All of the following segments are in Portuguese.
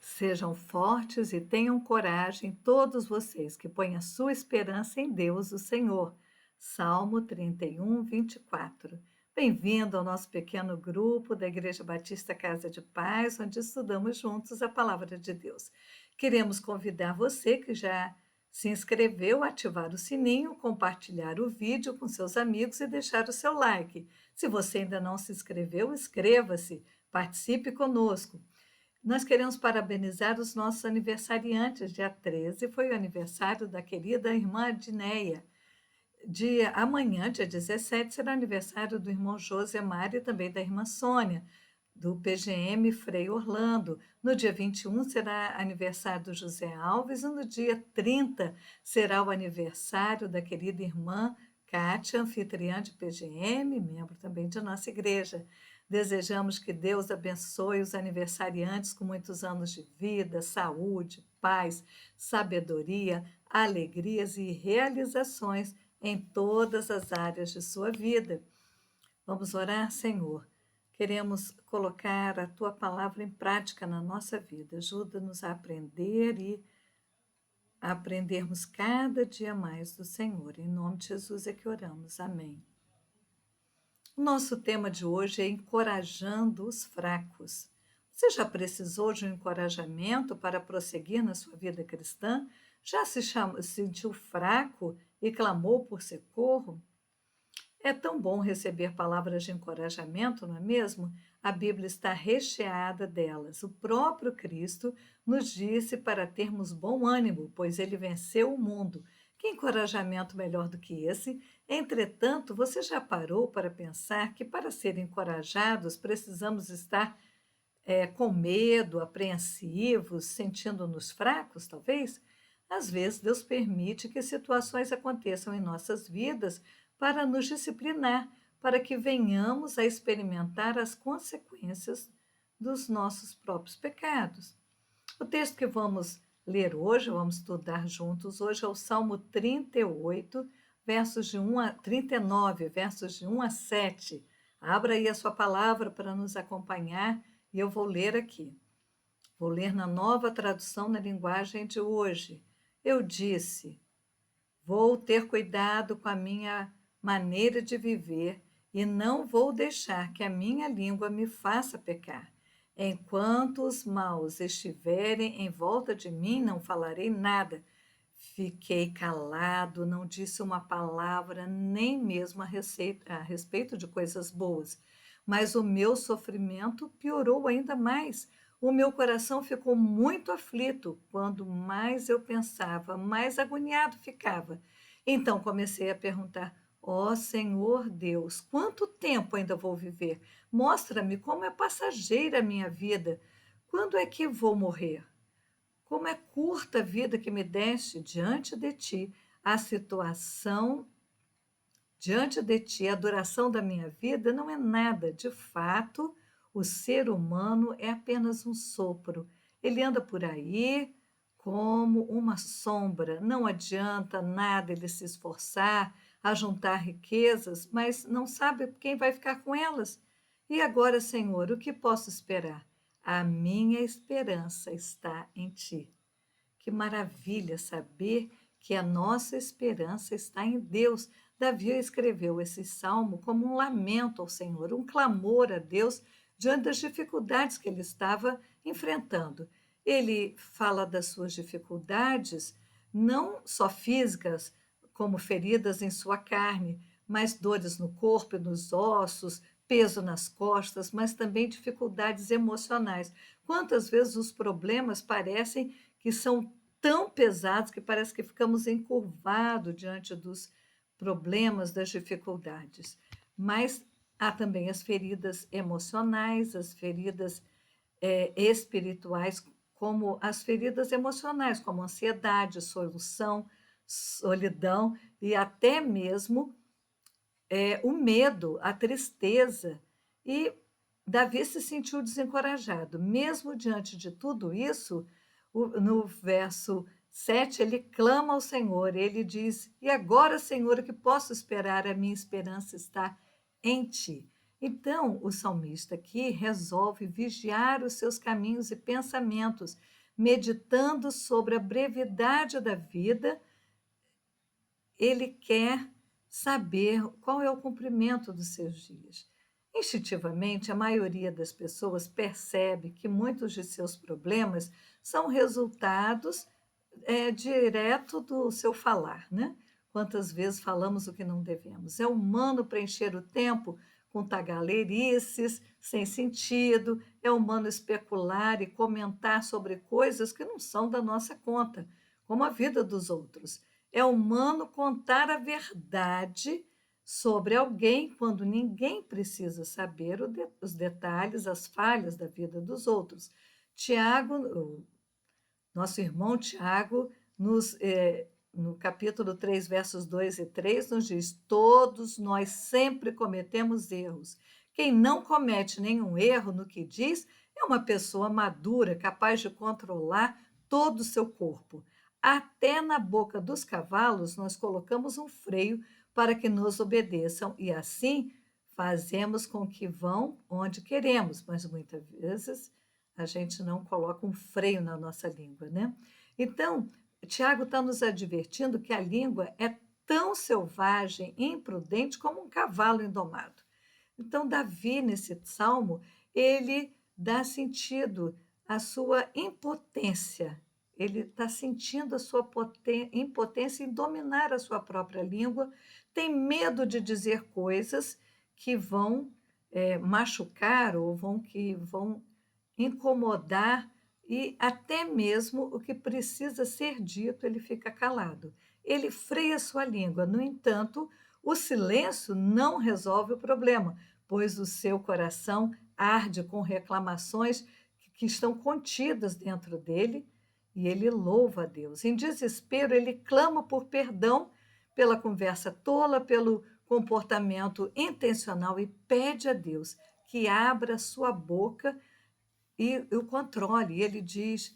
Sejam fortes e tenham coragem, todos vocês que põem a sua esperança em Deus, o Senhor. Salmo 31, 24. Bem-vindo ao nosso pequeno grupo da Igreja Batista Casa de Paz, onde estudamos juntos a palavra de Deus. Queremos convidar você que já se inscreveu a ativar o sininho, compartilhar o vídeo com seus amigos e deixar o seu like. Se você ainda não se inscreveu, inscreva-se, participe conosco. Nós queremos parabenizar os nossos aniversariantes. Dia 13 foi o aniversário da querida irmã Adneia. Amanhã, dia 17, será aniversário do irmão Josemar e também da irmã Sônia, do PGM Frei Orlando. No dia 21 será aniversário do José Alves e no dia 30 será o aniversário da querida irmã Kátia, anfitriã de PGM, membro também de nossa igreja. Desejamos que Deus abençoe os aniversariantes com muitos anos de vida, saúde, paz, sabedoria, alegrias e realizações em todas as áreas de sua vida. Vamos orar, Senhor. Queremos colocar a tua palavra em prática na nossa vida. Ajuda-nos a aprender e a aprendermos cada dia mais do Senhor. Em nome de Jesus é que oramos. Amém. O nosso tema de hoje é encorajando os fracos. Você já precisou de um encorajamento para prosseguir na sua vida cristã? Já se sentiu fraco e clamou por socorro? É tão bom receber palavras de encorajamento, não é mesmo? A Bíblia está recheada delas. O próprio Cristo nos disse para termos bom ânimo, pois ele venceu o mundo. Que encorajamento melhor do que esse? Entretanto, você já parou para pensar que para ser encorajados precisamos estar com medo, apreensivos, sentindo-nos fracos, talvez? Às vezes, Deus permite que situações aconteçam em nossas vidas para nos disciplinar, para que venhamos a experimentar as consequências dos nossos próprios pecados. O texto que vamos ler hoje, vamos estudar juntos hoje, é o Salmo 38, versos de 1 a 39, versos de 1 a 7. Abra aí a sua palavra para nos acompanhar e eu vou ler aqui. Vou ler na nova tradução na linguagem de hoje. Eu disse: vou ter cuidado com a minha maneira de viver e não vou deixar que a minha língua me faça pecar. Enquanto os maus estiverem em volta de mim, não falarei nada. Fiquei calado, não disse uma palavra, nem mesmo a respeito de coisas boas. Mas o meu sofrimento piorou ainda mais. O meu coração ficou muito aflito. Quando mais eu pensava, mais agoniado ficava. Então comecei a perguntar: ó Senhor Deus, quanto tempo ainda vou viver? Mostra-me como é passageira a minha vida. Quando é que vou morrer? Como é curta a vida que me deste diante de ti, a situação diante de ti, a duração da minha vida não é nada. De fato, o ser humano é apenas um sopro. Ele anda por aí como uma sombra. Não adianta nada ele se esforçar a juntar riquezas, mas não sabe quem vai ficar com elas. E agora, Senhor, o que posso esperar? A minha esperança está em ti. Que maravilha saber que a nossa esperança está em Deus. Davi escreveu esse salmo como um lamento ao Senhor, um clamor a Deus diante das dificuldades que ele estava enfrentando. Ele fala das suas dificuldades, não só físicas, como feridas em sua carne, mas dores no corpo e nos ossos, peso nas costas, mas também dificuldades emocionais. Quantas vezes os problemas parecem que são tão pesados que parece que ficamos encurvados diante dos problemas, das dificuldades. Mas há também as feridas emocionais, as feridas espirituais, como as feridas emocionais, como ansiedade, solução, solidão e até mesmo o medo, a tristeza. E Davi se sentiu desencorajado. Mesmo diante de tudo isso, no verso 7, ele clama ao Senhor. Ele diz: e agora, Senhor, o que posso esperar? A minha esperança está em ti. Então, o salmista aqui resolve vigiar os seus caminhos e pensamentos, meditando sobre a brevidade da vida. Ele quer saber qual é o comprimento dos seus dias. Instintivamente, a maioria das pessoas percebe que muitos de seus problemas são resultados direto do seu falar, né? Quantas vezes falamos o que não devemos? É humano preencher o tempo com tagareirices, sem sentido, é humano especular e comentar sobre coisas que não são da nossa conta, como a vida dos outros. É humano contar a verdade sobre alguém quando ninguém precisa saber os detalhes, as falhas da vida dos outros. Tiago, nosso irmão Tiago, no capítulo 3, versos 2 e 3, nos diz: todos nós sempre cometemos erros. Quem não comete nenhum erro no que diz é uma pessoa madura, capaz de controlar todo o seu corpo. Até na boca dos cavalos nós colocamos um freio para que nos obedeçam, e assim fazemos com que vão onde queremos, mas muitas vezes a gente não coloca um freio na nossa língua, né? Então, Tiago está nos advertindo que a língua é tão selvagem e imprudente como um cavalo indomado. Então, Davi, nesse salmo, ele dá sentido à sua impotência. Ele está sentindo a sua impotência em dominar a sua própria língua, tem medo de dizer coisas que vão machucar ou que vão incomodar, e até mesmo o que precisa ser dito, ele fica calado. Ele freia sua língua. No entanto, o silêncio não resolve o problema, pois o seu coração arde com reclamações que estão contidas dentro dele, e ele louva a Deus. Em desespero, ele clama por perdão pela conversa tola, pelo comportamento intencional, e pede a Deus que abra sua boca e o controle. Ele diz,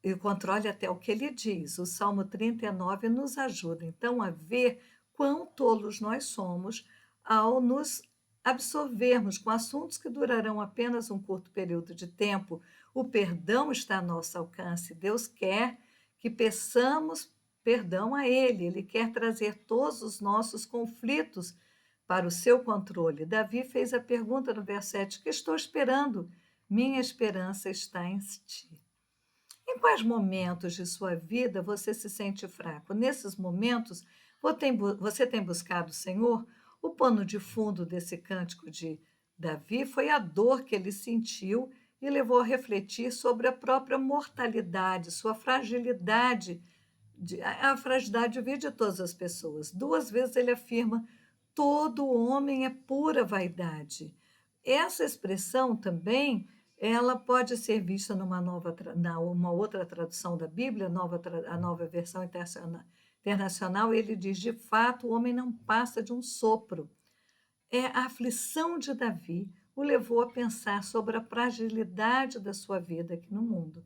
e o controle até o que ele diz. O Salmo 39 nos ajuda, então, a ver quão tolos nós somos ao nos absorvermos com assuntos que durarão apenas um curto período de tempo. O perdão está a nosso alcance. Deus quer que peçamos perdão a Ele. Ele quer trazer todos os nossos conflitos para o seu controle. Davi fez a pergunta no verso 7: que estou esperando? Minha esperança está em ti. Em quais momentos de sua vida você se sente fraco? Nesses momentos, você tem buscado o Senhor? O pano de fundo desse cântico de Davi foi a dor que ele sentiu e levou a refletir sobre a própria mortalidade, sua fragilidade, a fragilidade de vida de todas as pessoas. Duas vezes ele afirma: todo homem é pura vaidade. Essa expressão também ela pode ser vista uma outra tradução da Bíblia, a nova versão internacional. Ele diz: de fato, o homem não passa de um sopro. A aflição de Davi o levou a pensar sobre a fragilidade da sua vida aqui no mundo.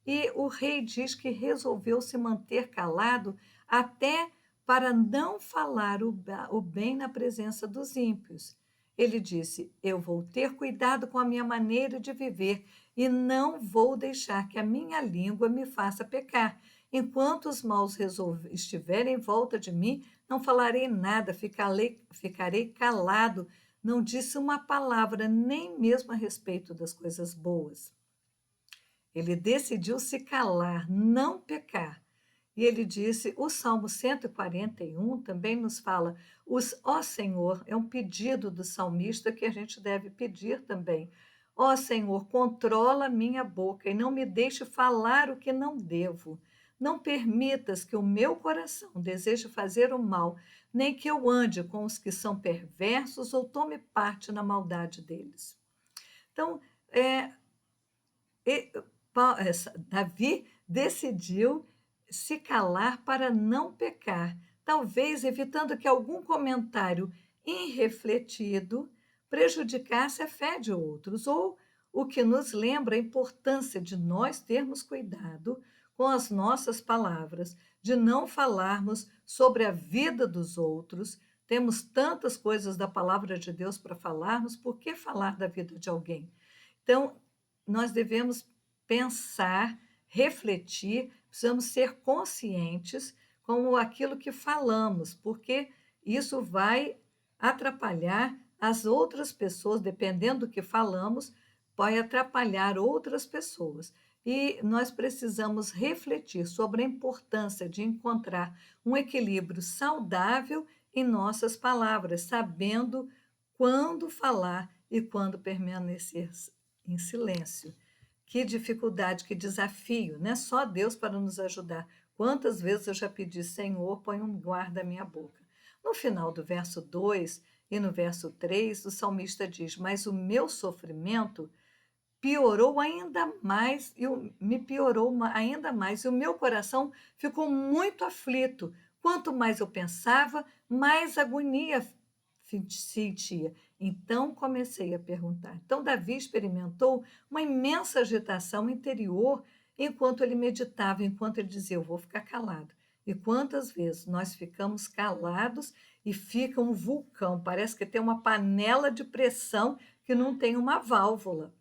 E o rei diz que resolveu se manter calado até para não falar o bem na presença dos ímpios. Ele disse: eu vou ter cuidado com a minha maneira de viver e não vou deixar que a minha língua me faça pecar. Enquanto os maus estiverem em volta de mim, não falarei nada, ficarei calado. Não disse uma palavra, nem mesmo a respeito das coisas boas. Ele decidiu se calar, não pecar. E ele disse, o Salmo 141 também nos fala, ó Senhor, é um pedido do salmista que a gente deve pedir também. Ó Senhor, controla a minha boca e não me deixe falar o que não devo. Não permitas que o meu coração deseje fazer o mal, nem que eu ande com os que são perversos ou tome parte na maldade deles. Então, e- Davi decidiu se calar para não pecar, talvez evitando que algum comentário irrefletido prejudicasse a fé de outros, ou o que nos lembra a importância de nós termos cuidado com as nossas palavras, de não falarmos sobre a vida dos outros, temos tantas coisas da palavra de Deus para falarmos, por que falar da vida de alguém? Então, nós devemos pensar, refletir, precisamos ser conscientes com aquilo que falamos, porque isso vai atrapalhar as outras pessoas, dependendo do que falamos, pode atrapalhar outras pessoas. E nós precisamos refletir sobre a importância de encontrar um equilíbrio saudável em nossas palavras, sabendo quando falar e quando permanecer em silêncio. Que dificuldade, que desafio, né? Só Deus para nos ajudar. Quantas vezes eu já pedi, Senhor, põe um guarda à minha boca. No final do verso 2 e no verso 3, o salmista diz: Mas o meu sofrimento piorou ainda mais, me piorou ainda mais, e o meu coração ficou muito aflito. Quanto mais eu pensava, mais agonia sentia. Então comecei a perguntar. Então Davi experimentou uma imensa agitação interior enquanto ele meditava, enquanto ele dizia: Eu vou ficar calado. E quantas vezes nós ficamos calados e fica um vulcão, parece que tem uma panela de pressão que não tem uma válvula.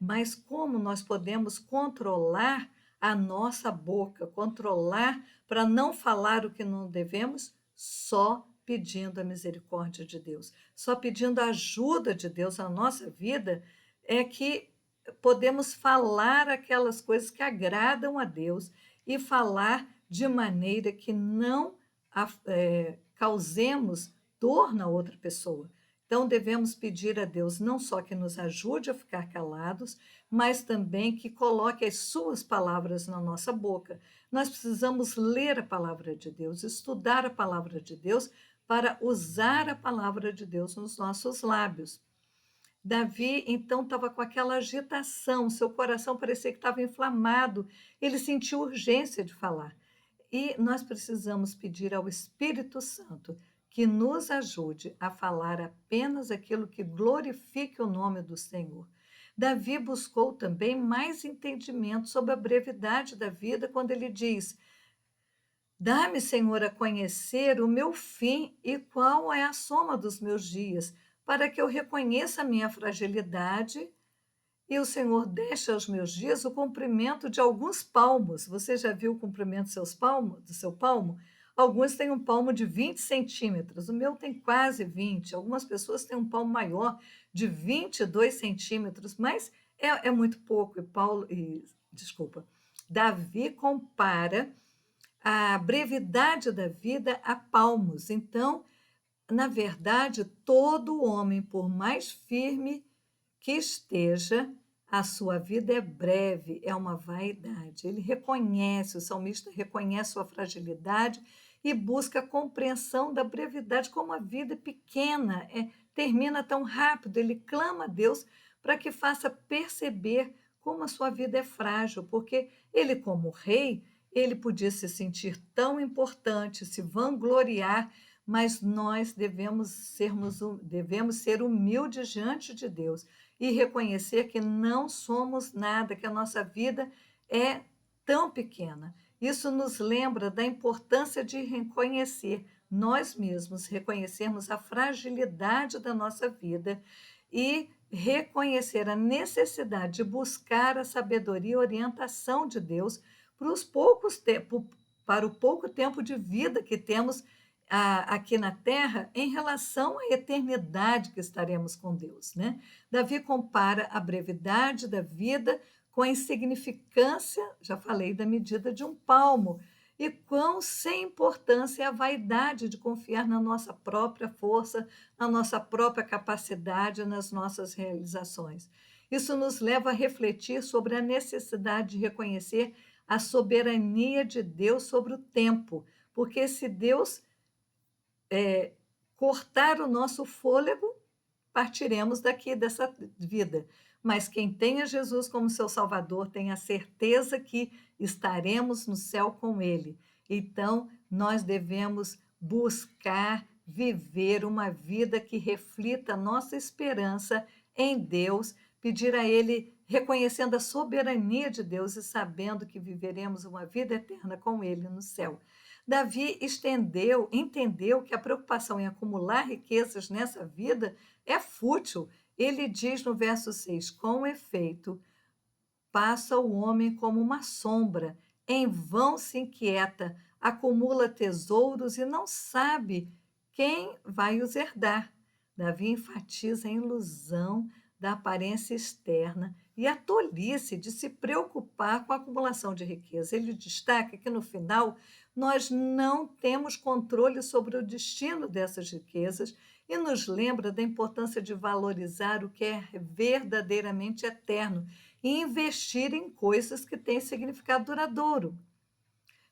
Mas como nós podemos controlar a nossa boca, controlar para não falar o que não devemos? Só pedindo a misericórdia de Deus, só pedindo a ajuda de Deus na nossa vida é que podemos falar aquelas coisas que agradam a Deus e falar de maneira que não causemos dor na outra pessoa. Então, devemos pedir a Deus não só que nos ajude a ficar calados, mas também que coloque as suas palavras na nossa boca. Nós precisamos ler a palavra de Deus, estudar a palavra de Deus, para usar a palavra de Deus nos nossos lábios. Davi, então, estava com aquela agitação, seu coração parecia que estava inflamado, ele sentiu urgência de falar. E nós precisamos pedir ao Espírito Santo que nos ajude a falar apenas aquilo que glorifique o nome do Senhor. Davi buscou também mais entendimento sobre a brevidade da vida quando ele diz: Dá-me, Senhor, a conhecer o meu fim e qual é a soma dos meus dias, para que eu reconheça a minha fragilidade e o Senhor deixa aos meus dias o comprimento de alguns palmos. Você já viu o comprimento do seu palmo? Alguns têm um palmo de 20 centímetros, o meu tem quase 20. Algumas pessoas têm um palmo maior, de 22 centímetros, mas é muito pouco. Desculpa, Davi compara a brevidade da vida a palmos. Então, na verdade, todo homem, por mais firme que esteja, a sua vida é breve, é uma vaidade. Ele reconhece, o salmista reconhece sua fragilidade e busca a compreensão da brevidade, como a vida é pequena, termina tão rápido. Ele clama a Deus para que faça perceber como a sua vida é frágil, porque ele, como rei, ele podia se sentir tão importante, se vangloriar, mas nós devemos ser humildes diante de Deus e reconhecer que não somos nada, que a nossa vida é tão pequena. Isso nos lembra da importância de reconhecer nós mesmos, reconhecermos a fragilidade da nossa vida e reconhecer a necessidade de buscar a sabedoria e orientação de Deus para o pouco tempo de vida que temos aqui na Terra em relação à eternidade que estaremos com Deus, né? Davi compara a brevidade da vida com a insignificância, já falei, da medida de um palmo, e quão sem importância é a vaidade de confiar na nossa própria força, na nossa própria capacidade, nas nossas realizações. Isso nos leva a refletir sobre a necessidade de reconhecer a soberania de Deus sobre o tempo, porque se Deus cortar o nosso fôlego, partiremos daqui dessa vida. Mas quem tem a Jesus como seu Salvador tem a certeza que estaremos no céu com Ele. Então, nós devemos buscar viver uma vida que reflita a nossa esperança em Deus, pedir a Ele, reconhecendo a soberania de Deus e sabendo que viveremos uma vida eterna com Ele no céu. Davi entendeu que a preocupação em acumular riquezas nessa vida é fútil. Ele diz no verso 6: com efeito, passa o homem como uma sombra, em vão se inquieta, acumula tesouros e não sabe quem vai os herdar. Davi enfatiza a ilusão da aparência externa e a tolice de se preocupar com a acumulação de riqueza. Ele destaca que, no final, nós não temos controle sobre o destino dessas riquezas e nos lembra da importância de valorizar o que é verdadeiramente eterno e investir em coisas que têm significado duradouro.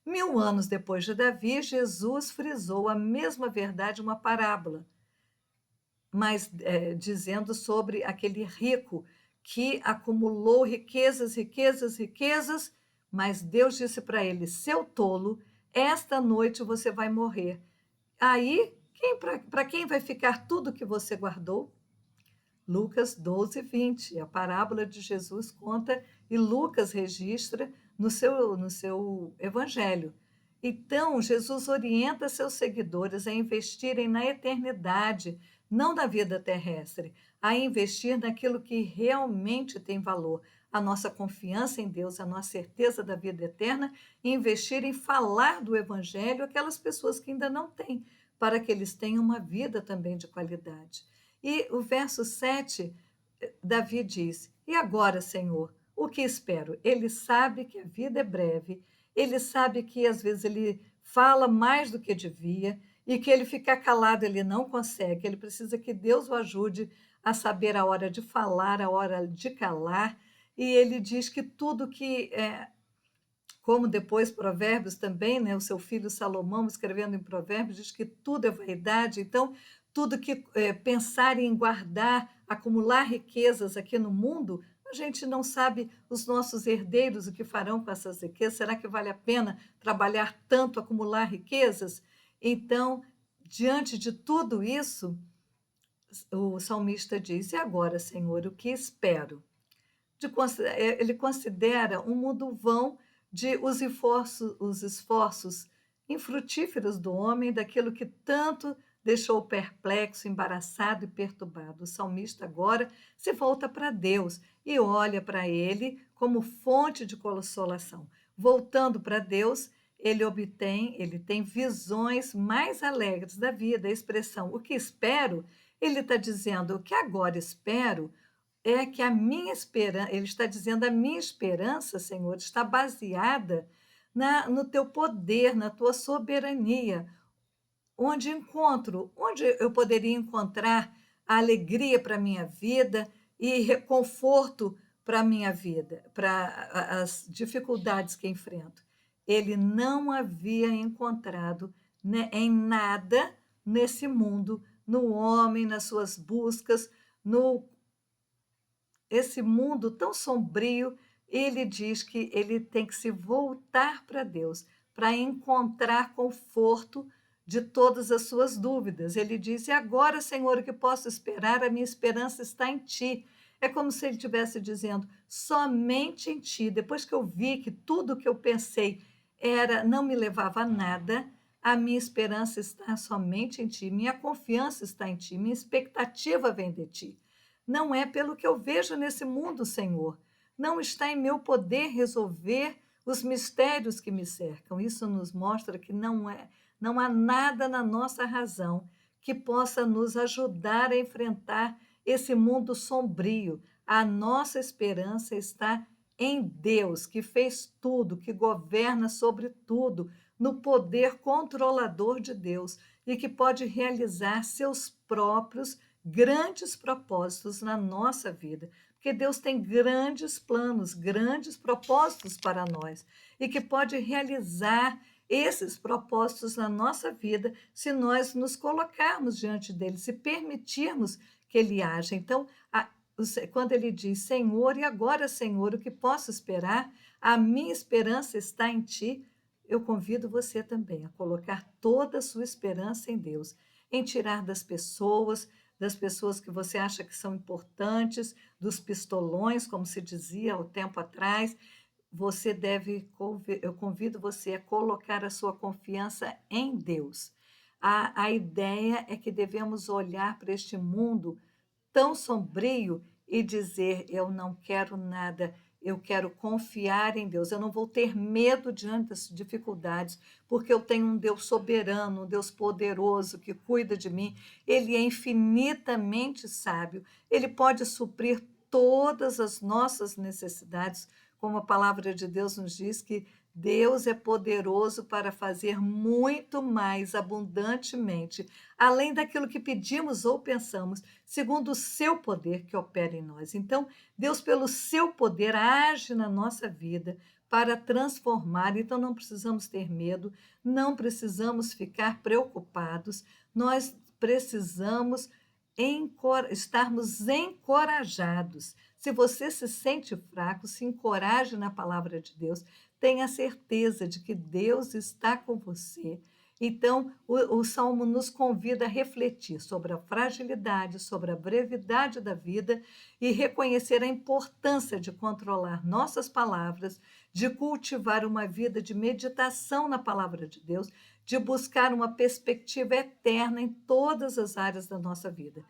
1000 anos depois de Davi, Jesus frisou a mesma verdade em uma parábola, mas dizendo sobre aquele rico que acumulou riquezas, riquezas, riquezas, mas Deus disse para ele: seu tolo, esta noite você vai morrer. Aí, para quem vai ficar tudo que você guardou? Lucas 12, 20. A parábola de Jesus conta e Lucas registra no seu evangelho. Então, Jesus orienta seus seguidores a investirem na eternidade, não na vida terrestre, a investir naquilo que realmente tem valor. A nossa confiança em Deus, a nossa certeza da vida eterna, e investir em falar do evangelho àquelas pessoas que ainda não têm, para que eles tenham uma vida também de qualidade. E o verso 7, Davi diz: e agora, Senhor, o que espero? Ele sabe que a vida é breve, ele sabe que às vezes ele fala mais do que devia e que ele ficar calado ele não consegue, ele precisa que Deus o ajude a saber a hora de falar, a hora de calar. E ele diz que tudo que como depois Provérbios também, né, o seu filho Salomão, escrevendo em Provérbios, diz que tudo é vaidade. Então, tudo que pensar em guardar, acumular riquezas aqui no mundo, a gente não sabe os nossos herdeiros o que farão com essas riquezas. Será que vale a pena trabalhar tanto, acumular riquezas? Então, diante de tudo isso, o salmista diz: e agora, Senhor, o que espero? Ele considera um mundo vão de os esforços infrutíferos do homem, daquilo que tanto deixou perplexo, embaraçado e perturbado. O salmista agora se volta para Deus e olha para ele como fonte de consolação. Voltando para Deus, ele tem visões mais alegres da vida. A expressão o que espero, ele está dizendo o que agora espero é que a minha esperança, ele está dizendo, a minha esperança, Senhor, está baseada no teu poder, na tua soberania, onde eu poderia encontrar a alegria para a minha vida e reconforto para a minha vida, para as dificuldades que enfrento. Ele não havia encontrado, né, em nada nesse mundo, no homem, nas suas buscas, no esse mundo tão sombrio, ele diz que ele tem que se voltar para Deus, para encontrar conforto de todas as suas dúvidas. Ele diz: e agora, Senhor, o que posso esperar? A minha esperança está em ti. É como se ele estivesse dizendo: somente em ti. Depois que eu vi que tudo o que eu pensei não me levava a nada, a minha esperança está somente em ti, minha confiança está em ti, minha expectativa vem de ti. Não é pelo que eu vejo nesse mundo, Senhor. Não está em meu poder resolver os mistérios que me cercam. Isso nos mostra que não há nada na nossa razão que possa nos ajudar a enfrentar esse mundo sombrio. A nossa esperança está em Deus, que fez tudo, que governa sobre tudo, no poder controlador de Deus e que pode realizar seus próprios grandes propósitos na nossa vida, porque Deus tem grandes planos, grandes propósitos para nós e que pode realizar esses propósitos na nossa vida se nós nos colocarmos diante dele, se permitirmos que ele haja. Então, quando ele diz: Senhor, e agora, Senhor, o que posso esperar? A minha esperança está em ti. Eu convido você também a colocar toda a sua esperança em Deus, em tirar das pessoas que você acha que são importantes, dos pistolões, como se dizia há um tempo atrás, eu convido você a colocar a sua confiança em Deus. A ideia é que devemos olhar para este mundo tão sombrio e dizer: "Eu não quero nada, eu quero confiar em Deus, eu não vou ter medo diante das dificuldades, porque eu tenho um Deus soberano, um Deus poderoso que cuida de mim, Ele é infinitamente sábio, Ele pode suprir todas as nossas necessidades", como a palavra de Deus nos diz que Deus é poderoso para fazer muito mais abundantemente, além daquilo que pedimos ou pensamos, segundo o seu poder que opera em nós. Então, Deus, pelo seu poder, age na nossa vida para transformar. Então, não precisamos ter medo, não precisamos ficar preocupados, nós precisamos estarmos encorajados. Se você se sente fraco, se encoraje na palavra de Deus, tenha certeza de que Deus está com você. Então, o Salmo nos convida a refletir sobre a fragilidade, sobre a brevidade da vida e reconhecer a importância de controlar nossas palavras, de cultivar uma vida de meditação na palavra de Deus, de buscar uma perspectiva eterna em todas as áreas da nossa vida.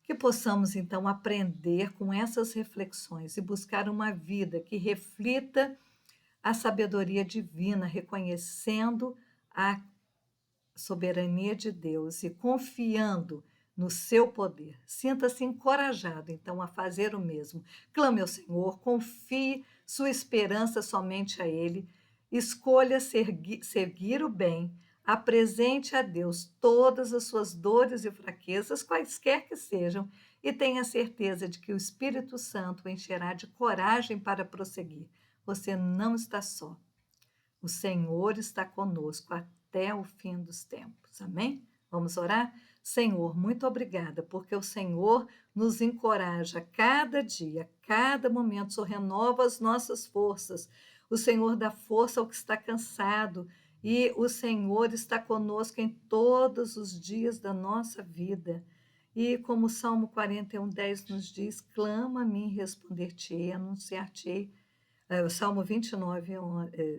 Que possamos, então, aprender com essas reflexões e buscar uma vida que reflita a sabedoria divina, reconhecendo a soberania de Deus e confiando no seu poder. Sinta-se encorajado, então, a fazer o mesmo. Clame ao Senhor, confie sua esperança somente a Ele, escolha seguir o bem, apresente a Deus todas as suas dores e fraquezas, quaisquer que sejam, e tenha certeza de que o Espírito Santo o encherá de coragem para prosseguir. Você não está só. O Senhor está conosco até o fim dos tempos. Amém? Vamos orar? Senhor, muito obrigada, porque o Senhor nos encoraja cada dia, cada momento, o Senhor renova as nossas forças. O Senhor dá força ao que está cansado e o Senhor está conosco em todos os dias da nossa vida. E como o Salmo 41:10 nos diz, clama a mim, responder-te-ei, anunciar-te-ei. O Salmo 29,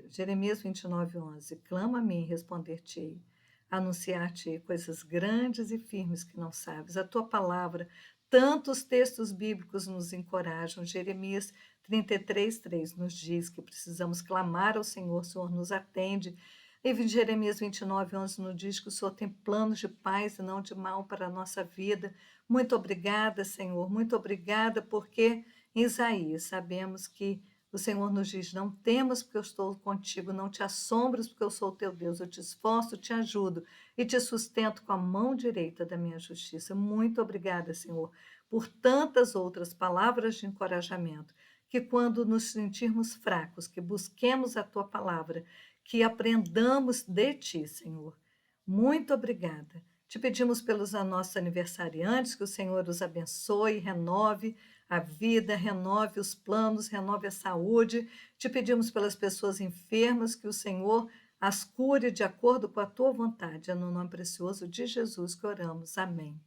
Jeremias 29:11. Clama a mim, responder-te-ei, anunciar-te coisas grandes e firmes que não sabes. A tua palavra, tantos textos bíblicos nos encorajam. Jeremias 33:3 nos diz que precisamos clamar ao Senhor, o Senhor nos atende. E Jeremias 29:11 nos diz que o Senhor tem planos de paz e não de mal para a nossa vida. Muito obrigada, Senhor, muito obrigada, porque em Isaías sabemos que o Senhor nos diz: não temas, porque eu estou contigo, não te assombres, porque eu sou o teu Deus. Eu te esforço, te ajudo e te sustento com a mão direita da minha justiça. Muito obrigada, Senhor, por tantas outras palavras de encorajamento, que quando nos sentirmos fracos, que busquemos a tua palavra, que aprendamos de ti, Senhor. Muito obrigada. Te pedimos pelos nossos aniversariantes, que o Senhor os abençoe, renove a vida, renove os planos, renove a saúde. Te pedimos pelas pessoas enfermas, que o Senhor as cure de acordo com a tua vontade. É no nome precioso de Jesus que oramos. Amém.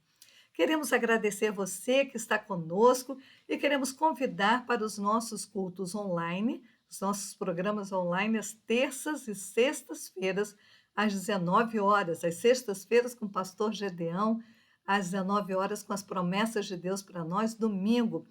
Queremos agradecer você que está conosco e queremos convidar para os nossos cultos online, os nossos programas online, às terças e sextas-feiras, às 19 horas, às sextas-feiras com o pastor Gedeão, às 19 horas com as promessas de Deus para nós, domingo,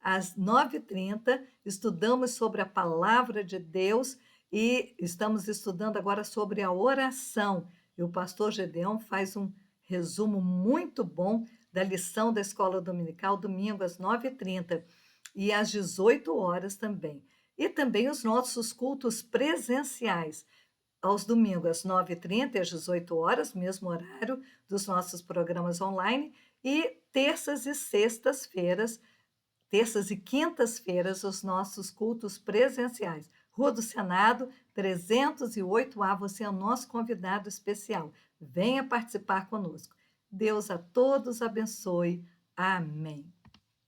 às 9h30, estudamos sobre a palavra de Deus e estamos estudando agora sobre a oração. E o pastor Gedeão faz um resumo muito bom da lição da escola dominical, domingo às 9h30 e às 18 horas também. E também os nossos cultos presenciais, aos domingos às 9h30 e às 18 horas, mesmo horário dos nossos programas online, e terças e quintas-feiras, os nossos cultos presenciais. Rua do Senado, 308A, você é o nosso convidado especial. Venha participar conosco. Deus a todos abençoe. Amém.